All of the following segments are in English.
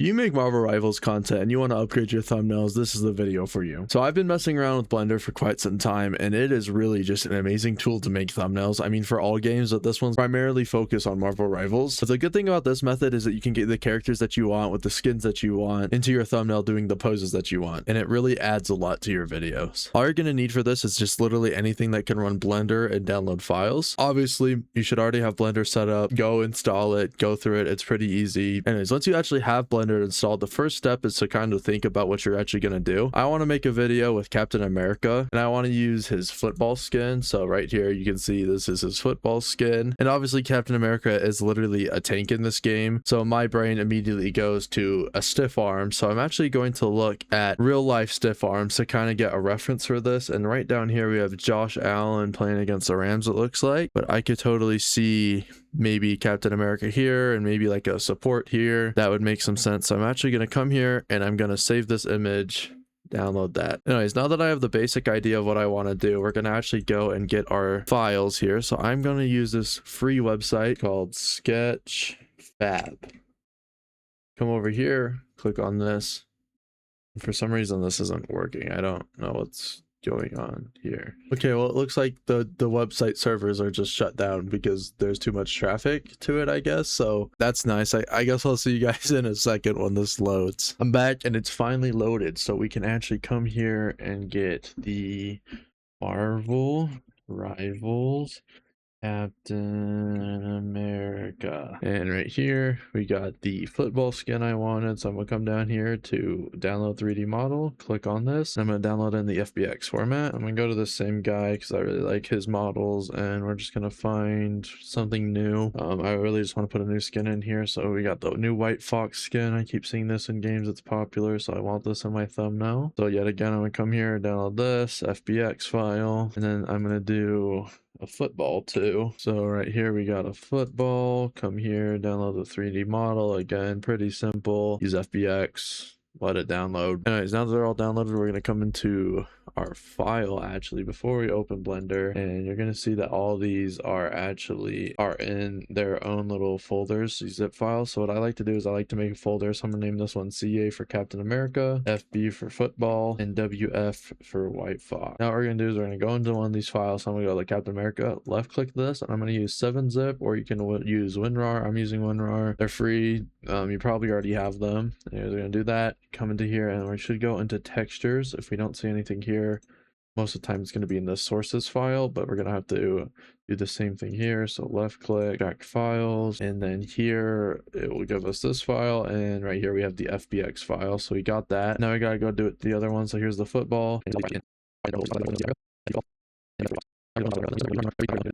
You make Marvel Rivals content and you want to upgrade your thumbnails, this is the video for you. So I've been messing around with Blender for quite some time, and it is really just an amazing tool to make thumbnails. I mean, for all games, but this one's primarily focused on Marvel Rivals. But the good thing about this method is that you can get the characters that you want with the skins that you want into your thumbnail doing the poses that you want, and it really adds a lot to your videos. All you're going to need for this is just literally anything that can run Blender and download files. Obviously, you should already have Blender set up. Go install it, go through it. It's pretty easy. Anyways, once you actually have Blender installed, the first step is to kind of think about what you're actually going to do. I want to make a video with Captain America, and I want to use his football skin. So right here, you can see this is his football skin. And obviously, Captain America is literally a tank in this game. So my brain immediately goes to a stiff arm. So I'm actually going to look at real life stiff arms to kind of get a reference for this. And right down here, we have Josh Allen playing against the Rams, it looks like. But I could totally see maybe Captain America here and maybe like a support here. That would make some sense. So I'm actually going to come here and I'm going to save this image, download that. Anyways, now that I have the basic idea of what I want to do, we're going to actually go and get our files here. So I'm going to use this free website called Sketchfab. Come over here, click on this. For some reason, this isn't working. I don't know what's going on here. Okay, well, it looks like the website servers are just shut down because there's too much traffic to it, I guess. So that's nice. I guess I'll see you guys in a second when this loads. I'm back and it's finally loaded, so we can actually come here and get the Marvel Rivals Captain America. And right here, we got the football skin I wanted. So I'm gonna come down here to download 3D model, click on this. I'm gonna download in the FBX format. I'm gonna go to the same guy because I really like his models, and we're just gonna find something new. I really just want to put a new skin in here. So we got the new White Fox skin. I keep seeing this in games, it's popular, so I want this in my thumbnail. So yet again, I'm gonna come here, download this FBX file, and then I'm gonna do a football too. So right here we got a football. Come here, download the 3D model. Again, pretty simple. Use FBX, let it download. Anyways, now that they're all downloaded, we're gonna come into our file actually before we open Blender, and you're gonna see that all these are in their own little folders, these zip files. So what I like to do is I like to make a folder. So I'm gonna name this one CA for Captain America, FB for football, and WF for White Fox. Now what we're gonna do is we're gonna go into one of these files. So I'm gonna go to Captain America, left click this, and I'm gonna use 7-zip, or you can use WinRAR. I'm using WinRAR. They're free. You probably already have them. Anyways, we're gonna do that. Come into here, and we should go into textures. If we don't see anything here, most of the time it's going to be in the sources file, but we're going to have to do the same thing here. So left click, extract files, and then here it will give us this file, and right here we have the FBX file. So we got that. Now we got to go do it the other one. So here's the football.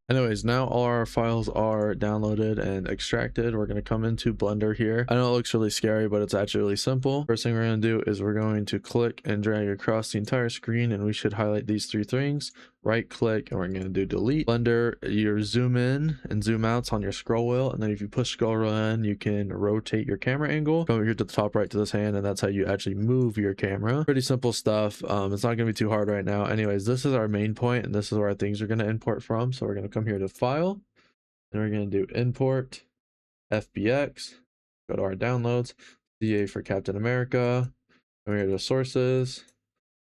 Anyways, now all our files are downloaded and extracted. We're going to come into Blender here. I know it looks really scary, but it's actually really simple. First thing we're going to do is we're going to click and drag across the entire screen, and we should highlight these three things. Right click, and we're going to do delete. Blender, your zoom in and zoom outs on your scroll wheel, and then if you push scroll wheel in, you can rotate your camera angle. Come over here to the top right to this hand, and that's how you actually move your camera. Pretty simple stuff. It's not going to be too hard right now. Anyways, this is our main point, and this is where our things are going to import from. So we're going to come here to file, and we're going to do import FBX, go to our downloads, CA for Captain America, come here to sources,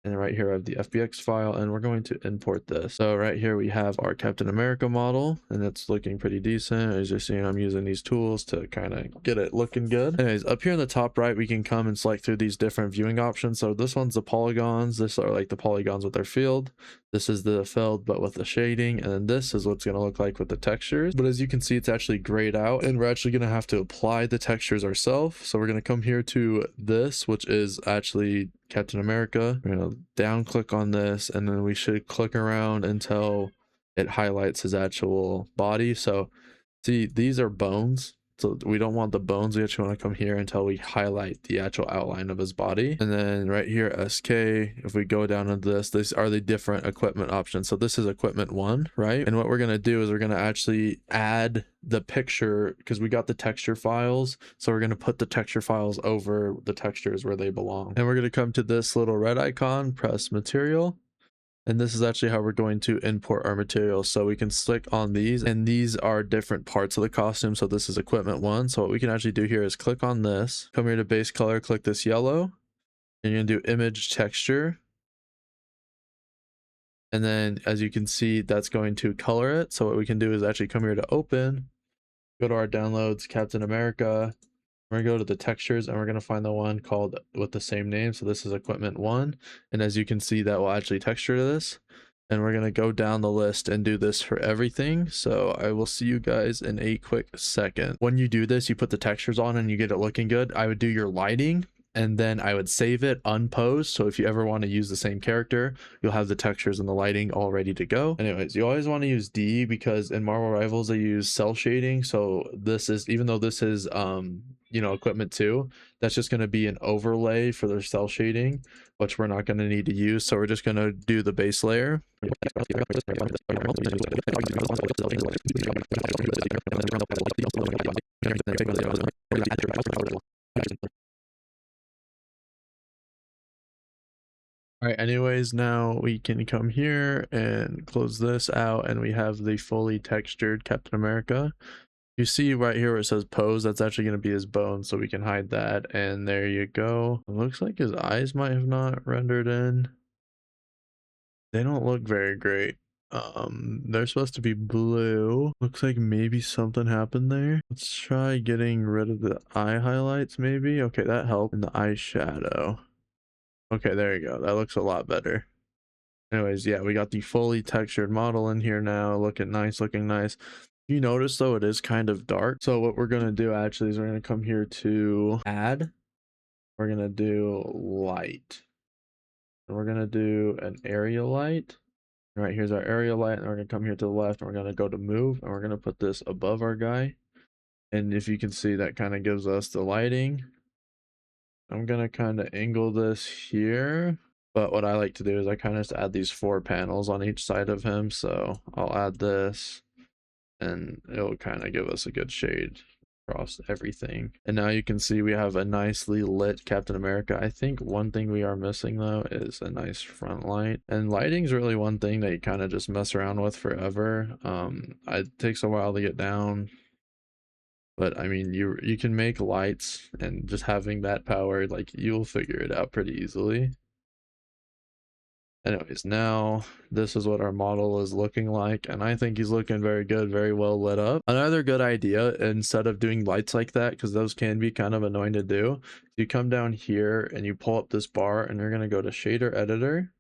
and right here I have the FBX file, and we're going to import this. So right here we have our Captain America model, and it's looking pretty decent. As you're seeing, I'm using these tools to kind of get it looking good. Anyways, up here in the top right, we can come and select through these different viewing options. So this one's the polygons. This are like the polygons with their field. This is the filled but with the shading, and then this is what's going to look like with the textures. But as you can see, it's actually grayed out, and we're actually going to have to apply the textures ourselves. So we're going to come here to this, which is actually Captain America. We're going to down click on this, and then we should click around until it highlights his actual body. So see, these are bones. So we don't want the bones. We actually want to come here until we highlight the actual outline of his body. And then right here, SK, if we go down into this, these are the different equipment options. So this is equipment 1, right? And what we're going to do is we're going to actually add the picture, because we got the texture files. So we're going to put the texture files over the textures where they belong. And we're going to come to this little red icon, press material. And this is actually how we're going to import our materials. So we can click on these, and these are different parts of the costume. So this is equipment 1. So what we can actually do here is click on this, come here to base color, click this yellow, and you're gonna do image texture. And then as you can see, that's going to color it. So what we can do is actually come here to open, go to our downloads, Captain America. We're gonna go to the textures, and we're gonna find the one called with the same name. So this is equipment 1. And as you can see, that will actually texture to this. And we're gonna go down the list and do this for everything. So I will see you guys in a quick second. When you do this, you put the textures on and you get it looking good. I would do your lighting, and then I would save it unposed. So if you ever want to use the same character, you'll have the textures and the lighting all ready to go. Anyways, you always want to use D, because in Marvel Rivals they use cell shading. So this is, even though this is you know, equipment 2, that's just going to be an overlay for their cell shading, which we're not going to need to use. So we're just going to do the base layer. All right, anyways, now we can come here and close this out, and we have the fully textured Captain America. You see right here where it says pose, that's actually going to be his bone, so we can hide that. And there you go. It looks like his eyes might have not rendered in. They don't look very great. They're supposed to be blue. Looks like maybe something happened there. Let's try getting rid of the eye highlights maybe. Okay, that helped. And the eyeshadow. Okay, there you go. That looks a lot better. Anyways, yeah, we got the fully textured model in here now, looking nice, looking nice. You notice though, it is kind of dark. So what we're going to do actually is we're going to come here to add. We're going to do light. And we're going to do an area light. All right, here's our area light, and we're going to come here to the left, and we're going to go to move, and we're going to put this above our guy. And if you can see, that kind of gives us the lighting. I'm going to kind of angle this here. But what I like to do is I kind of just add these 4 panels on each side of him. So I'll add this, and it'll kind of give us a good shade across everything. And now you can see we have a nicely lit Captain America. I think one thing we are missing though is a nice front light. And lighting's really one thing that you kind of just mess around with forever. It takes a while to get down. But I mean, you can make lights, and just having that power, like, you'll figure it out pretty easily. Anyways, now this is what our model is looking like, and I think he's looking very good, very well lit up. Another good idea, instead of doing lights like that, because those can be kind of annoying to do, you come down here and you pull up this bar, and you're going to go to shader editor,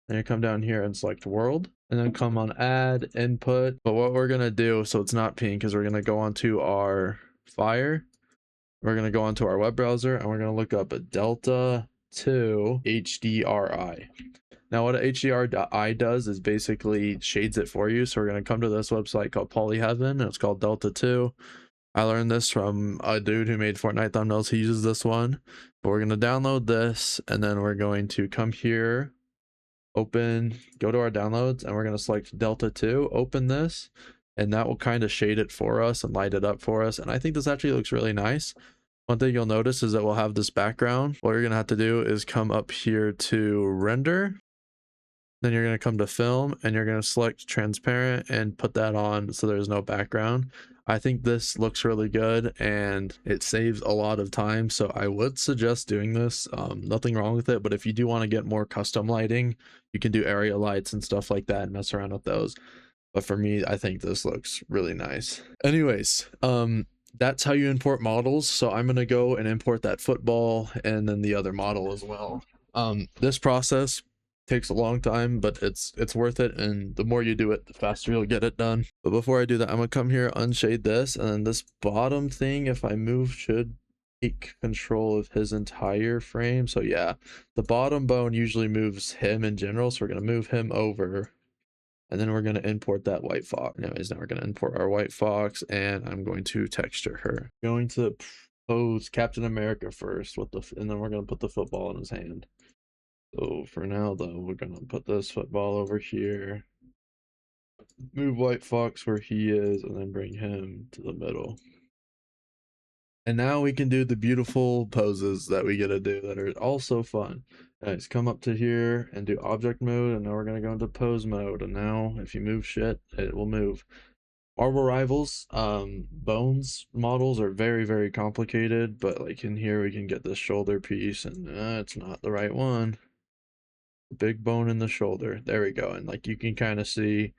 and you come down here and select world, and then come on add input. But what we're going to do, so it's not pink, is we're going to go onto our Fire, we're going to go onto our web browser, and we're going to look up a Delta 2 HDRI. Now what a HDRI does is basically shades it for you. So we're going to come to this website called Polyheaven, and it's called Delta 2. I learned this from a dude who made Fortnite thumbnails. He uses this one. But we're going to download this, and then we're going to come here, open, go to our downloads, and we're going to select Delta 2, open this, and that will kind of shade it for us and light it up for us. And I think this actually looks really nice. One thing you'll notice is that we'll have this background. What you're going to have to do is come up here to render. Then you're going to come to film, and you're going to select transparent and put that on so there's no background. I think this looks really good, and it saves a lot of time. So I would suggest doing this. Nothing wrong with it, but if you do want to get more custom lighting, you can do area lights and stuff like that and mess around with those. But for me, I think this looks really nice. Anyways, that's how you import models. So I'm going to go and import that football and then the other model as well. This process takes a long time, but it's worth it, and the more you do it, the faster you'll get it done. But before I do that, I'm gonna come here, unshade this, and then this bottom thing, if I move, should take control of his entire frame. So yeah, the bottom bone usually moves him in general, so we're gonna move him over, and then we're gonna import that white fox. Anyways, now we're gonna import our white fox, and I'm going to texture her. I'm going to pose Captain America first with and then we're gonna put the football in his hand. So for now though, we're gonna put this football over here, move White Fox where he is, and then bring him to the middle. And now we can do the beautiful poses that we get to do that are also fun. Nice, come up to here and do object mode, and now we're gonna go into pose mode, and now if you move shit, it will move. Marble Rivals, bones models are very, very complicated, but like in here we can get this shoulder piece, and it's not the right one. Big bone in the shoulder. There we go. And like you can kind of see,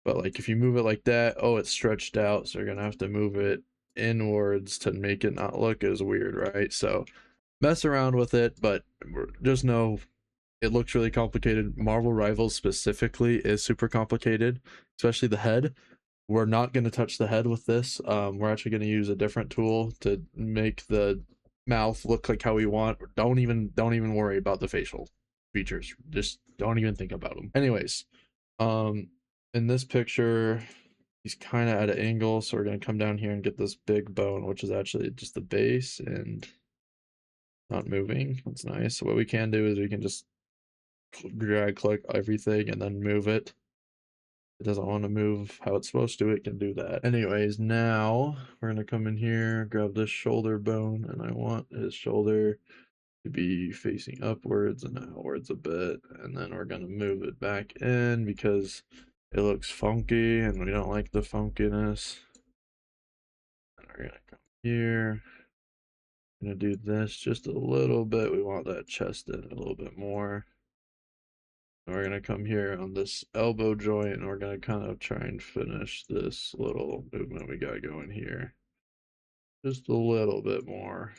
but like if you move it like that, oh, it's stretched out, so you're gonna have to move it inwards to make it not look as weird, right? So mess around with it, but just know it looks really complicated. Marvel Rivals specifically is super complicated, especially the head. We're not going to touch the head with this. We're actually going to use a different tool to make the mouth look like how we want. Don't even worry about the facial features. Just don't even think about them. Anyways, in this picture, he's kind of at an angle, so we're going to come down here and get this big bone, which is actually just the base and not moving. That's nice. So what we can do is we can just drag click everything and then move it. It doesn't want to move how it's supposed to, it can do that. Anyways, now we're going to come in here, grab this shoulder bone, and I want his shoulder to be facing upwards and outwards a bit, and then we're going to move it back in because it looks funky and we don't like the funkiness. And we're going to come here, I'm going to do this just a little bit. We want that chest in a little bit more. We're going to come here on this elbow joint, and we're going to kind of try and finish this little movement we got going here. Just a little bit more.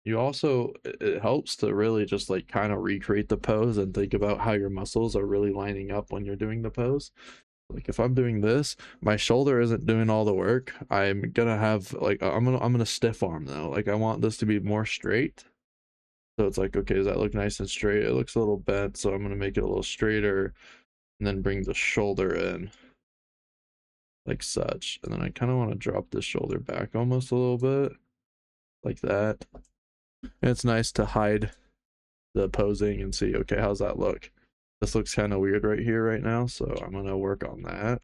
You also, it helps to really just like kind of recreate the pose and think about how your muscles are really lining up when you're doing the pose. Like if I'm doing this, my shoulder isn't doing all the work. I'm gonna have like, I'm gonna stiff arm though. Like I want this to be more straight. So it's like, okay, does that look nice and straight? It looks a little bent, so I'm going to make it a little straighter and then bring the shoulder in like such. And then I kind of want to drop this shoulder back almost a little bit like that. And it's nice to hide the posing and see, okay, how's that look? This looks kind of weird right here right now, so I'm going to work on that.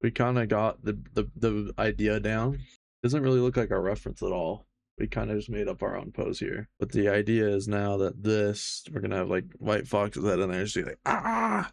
We kind of got the idea down. Doesn't really look like our reference at all. We kind of just made up our own pose here. But the idea is now that this, we're gonna have like White Fox's head in there, just like ah.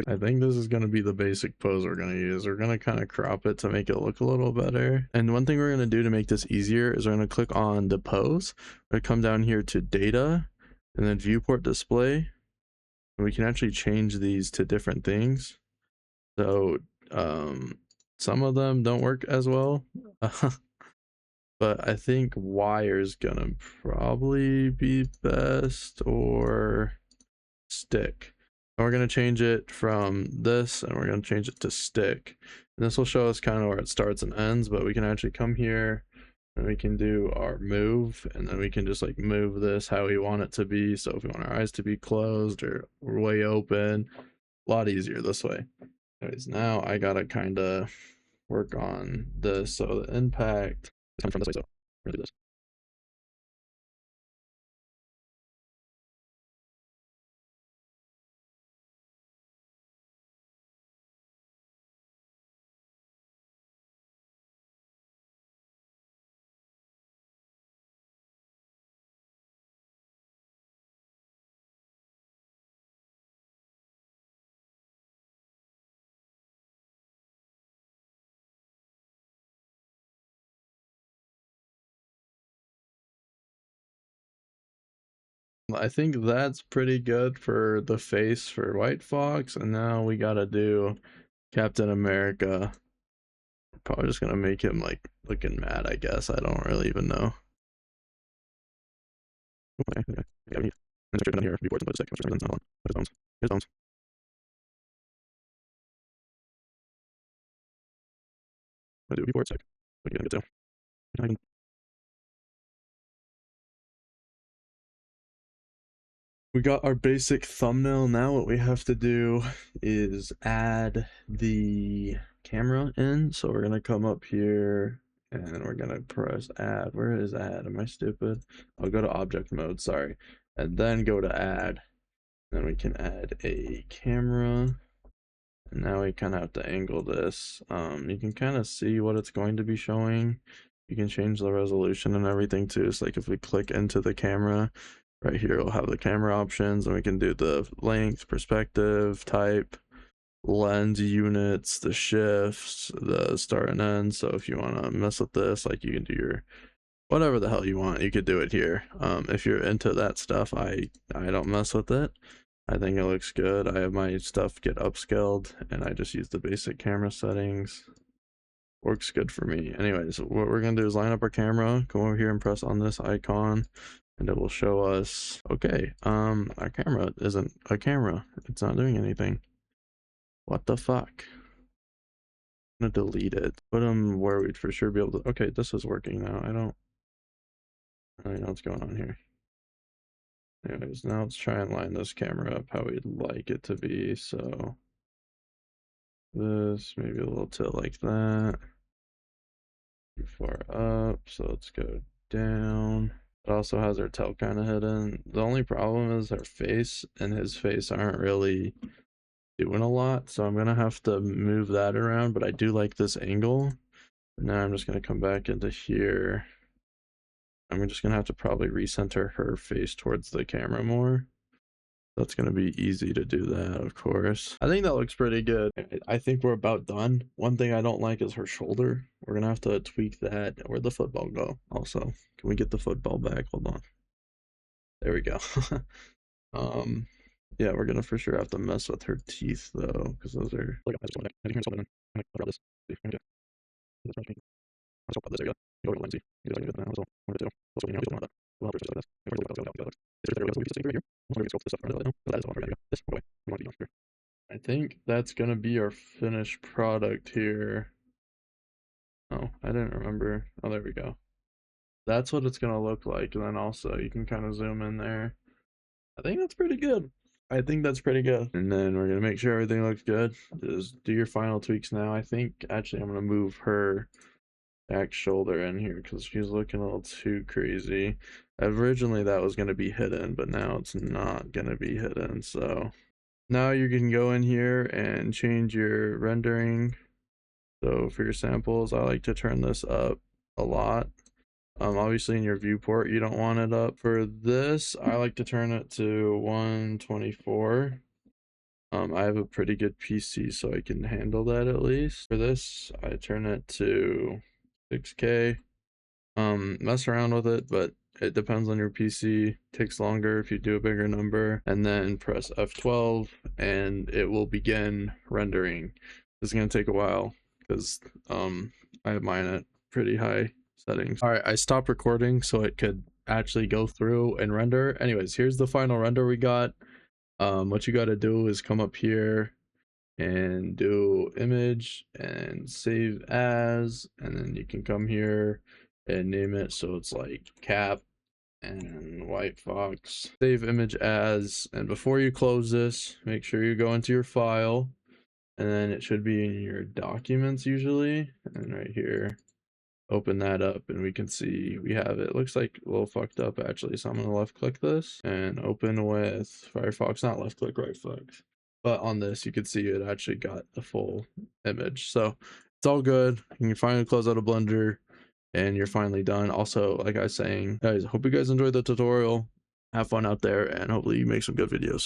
I think this is going to be the basic pose we're going to use. We're going to kind of crop it to make it look a little better. And one thing we're going to do to make this easier is we're going to click on the pose. We're going to come down here to data and then viewport display. And we can actually change these to different things. So some of them don't work as well. But I think wire is going to probably be best, or stick. And we're going to change it from this and we're going to change it to stick. And this will show us kind of where it starts and ends, but we can actually come here and we can do our move, and then we can just like move this how we want it to be. So if we want our eyes to be closed or way open, a lot easier this way. Anyways, now I gotta kind of work on this. So the impact is coming from this way, so we're gonna do this. I think that's pretty good for the face for White Fox, and now we gotta do Captain America. Probably just gonna make him like looking mad, I guess. I don't really even know. Okay, okay. Yeah, we need to here before it's like his bones. His bones. I do before it's like we can get to. I can We got our basic thumbnail. Now what we have to do is add the camera in. So we're gonna come up here and we're gonna press add. Where is add? Am I stupid? I'll go to object mode, sorry. And then go to add. Then we can add a camera. And now we kind of have to angle this. You can kind of see what it's going to be showing. You can change the resolution and everything too. So like if we click into the camera, right here we'll have the camera options, and we can do the length, perspective, type, lens units, the shifts, the start and end. So if you want to mess with this, like you can do your whatever the hell you want, you could do it here. If you're into that stuff, I don't mess with it. I think it looks good. I have my stuff get upscaled and I just use the basic camera settings. Works good for me. Anyways, what we're gonna do is line up our camera, go over here and press on this icon, and it will show us, okay, our camera isn't a camera. It's not doing anything. What the fuck? I'm gonna delete it. Put them where we'd for sure be able to, okay, this is working now. I don't really know what's going on here. Anyways, now let's try and line this camera up how we'd like it to be. So this, maybe a little tilt like that. Too far up, so let's go down. It also has our tail kind of hidden. The only problem is our face and his face aren't really doing a lot, so I'm gonna have to move that around, but I do like this angle. Now I'm just gonna come back into here. I'm just gonna have to probably recenter her face towards the camera more. That's gonna be easy to do that, of course. I think that looks pretty good. I think we're about done. One thing I don't like is her shoulder. We're gonna have to tweak that. Where'd the football go? Also, can we get the football back? Hold on. There we go. Yeah, we're gonna for sure have to mess with her teeth though, because those are. I think that's gonna be our finished product here. Oh, I didn't remember. Oh, there we go. That's what it's gonna look like, and then also you can kind of zoom in there. I think that's pretty good. I think that's pretty good. And then we're gonna make sure everything looks good. Just do your final tweaks now. I think actually I'm gonna move her back shoulder in here because she's looking a little too crazy. Originally that was gonna be hidden, but now it's not gonna be hidden. So now you can go in here and change your rendering. So for your samples, I like to turn this up a lot. Obviously in your viewport you don't want it up. For this, I like to turn it to 124. I have a pretty good PC, so I can handle that at least. For this, I turn it to 6K. Mess around with it, but it depends on your PC. Takes longer if you do a bigger number. And then press F12 and it will begin rendering. This is gonna take a while because I have mine at pretty high settings. All right, I stopped recording so it could actually go through and render. Anyways, here's the final render we got. What you got to do is come up here and do image and save as, and then you can come here and name it so it's like Cap and White Fox. Save image as, and before you close this, make sure you go into your file and then it should be in your documents usually, and right here, open that up and we can see we have it. Looks like a little fucked up actually, so I'm gonna left click this and open with Firefox, not left click, right click. But on this you can see it actually got the full image, so it's all good. You can finally close out a Blender and you're finally done. Also, like I was saying, guys, hope you guys enjoyed the tutorial. Have fun out there and hopefully you make some good videos.